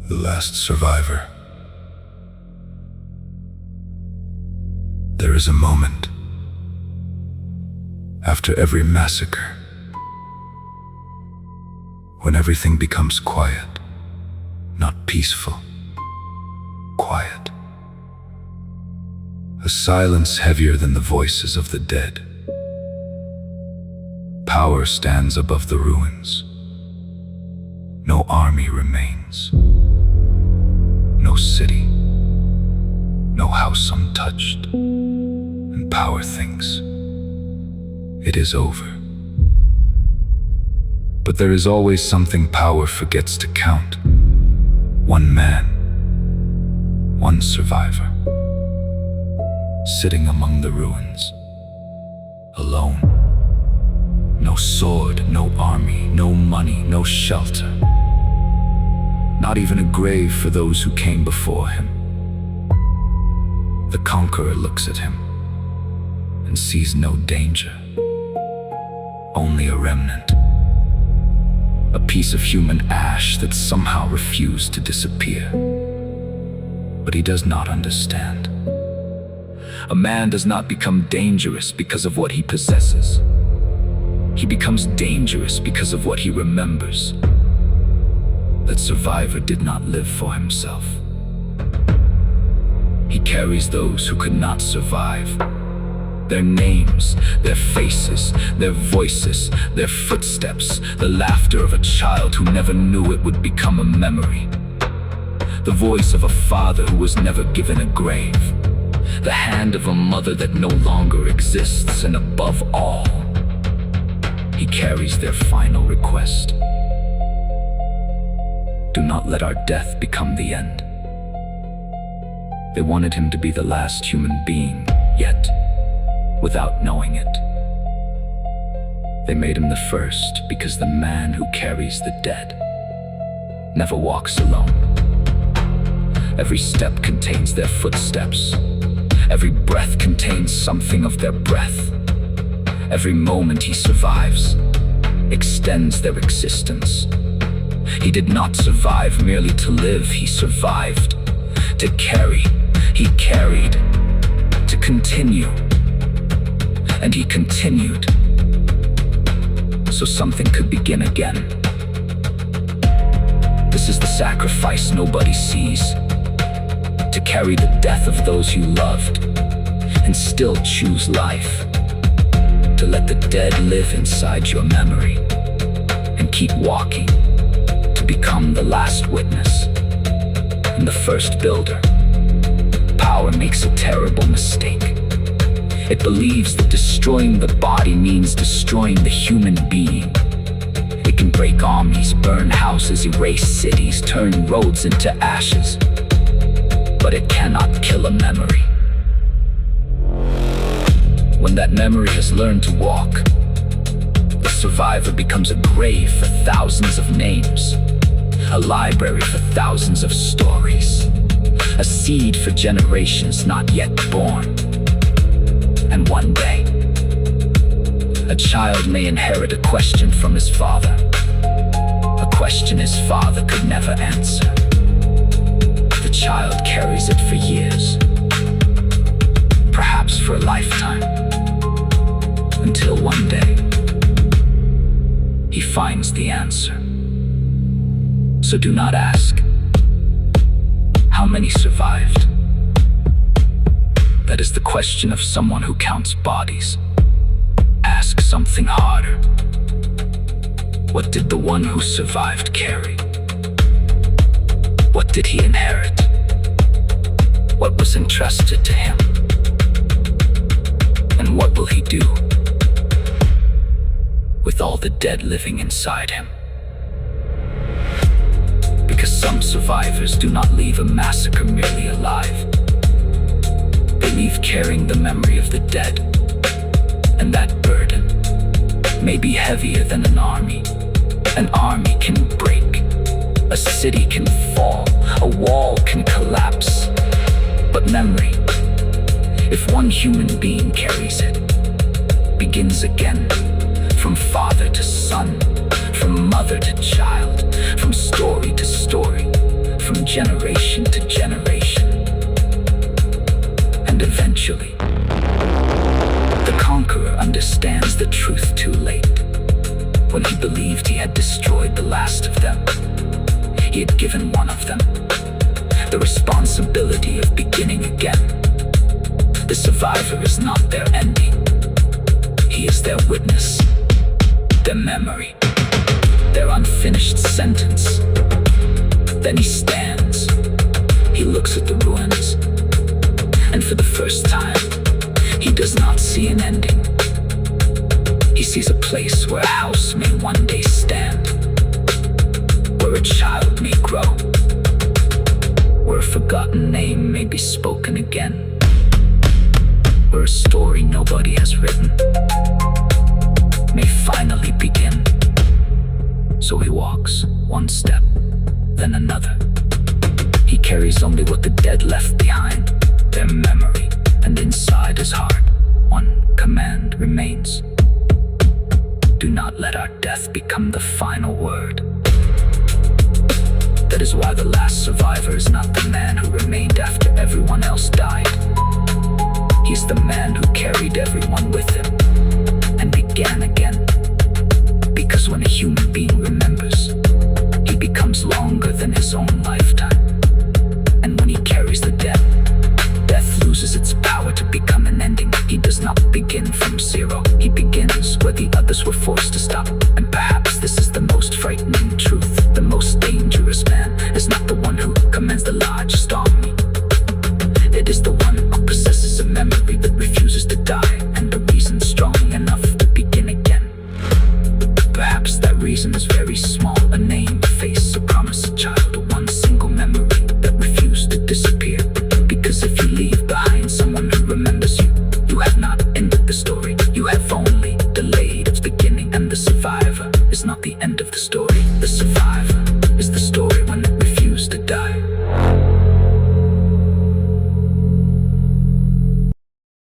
The last survivor. There is a moment after every massacre when everything becomes quiet, not peaceful, quiet. A silence heavier than the voices of the dead. Power stands above the ruins. No army remains. No city. No house untouched. And power thinks it is over. But there is always something power forgets to count. One man. One survivor. Sitting among the ruins. Alone. No sword, no army, no money, no shelter. Not even a grave for those who came before him. The conqueror looks at him and sees no danger, only a remnant. A piece of human ash that somehow refused to disappear. But he does not understand. A man does not become dangerous because of what he possesses. He becomes dangerous because of what he remembers. That survivor did not live for himself. He carries those who could not survive. Their names, their faces, their voices, their footsteps, the laughter of a child who never knew it would become a memory. The voice of a father who was never given a grave. The hand of a mother that no longer exists, and above all, he carries their final request. Do not let our death become the end. They wanted him to be the last human being, yet, without knowing it, they made him the first, because the man who carries the dead never walks alone. Every step contains their footsteps. Every breath contains something of their breath. Every moment he survives extends their existence. He did not survive merely to live, he survived to carry. He carried to continue. And he continued, so something could begin again. This is the sacrifice nobody sees. To carry the death of those you loved and still choose life. To let the dead live inside your memory and keep walking to become the last witness and the first builder. Power makes a terrible mistake. It believes that destroying the body means destroying the human being. It can break armies, burn houses, erase cities, turn roads into ashes. But it cannot kill a memory. When that memory has learned to walk, the survivor becomes a grave for thousands of names, a library for thousands of stories, a seed for generations not yet born. And one day, a child may inherit a question from his father, a question his father could never answer. The child carries it for years, perhaps for a lifetime, until one day, he finds the answer. So do not ask, how many survived? That is the question of someone who counts bodies. Ask something harder. What did the one who survived carry? What did he inherit? What was entrusted to him? And what will he do with all the dead living inside him? Because some survivors do not leave a massacre merely alive. They leave carrying the memory of the dead. And that burden may be heavier than an army. An army can break. A city can fall. A wall can collapse. But memory, if one human being carries it, begins again. From father to son, from mother to child, from story to story, from generation to generation. And eventually, the conqueror understands the truth too late. When he believed he had destroyed the last of them, he had given one of them the responsibility of beginning again. The survivor is not their ending. He is their witness, their memory, their unfinished sentence. Then he stands, he looks at the ruins, and for the first time, he does not see an ending. He sees a place where a house may one day stand, where a child may grow, where a forgotten name may be spoken again, where a story nobody has written may finally begin. So he walks one step, then another. He carries only what the dead left behind, their memory, and inside his heart, one command remains: do not let our death become the final word. That is why the last survivor is not the man who remained after everyone else died. He's the man who carried everyone with him and began again. Because when a human being remembers, he becomes longer than his own lifetime. And when he carries the dead, death loses its power to become an ending. He does not begin from zero. He begins where the others were forced to stop. And perhaps this is the most frightening truth. The most dangerous man is not the one who commands the largest army. It is the one who possesses a memory that refuses to die, and a reason strong enough to begin again. Perhaps that reason is very small: a name, a face, a promise, a child, or one single memory that refused to disappear. Because if you leave behind someone who remembers you, you have not ended the story. You have only delayed its beginning, and the survivor is not the end of the story.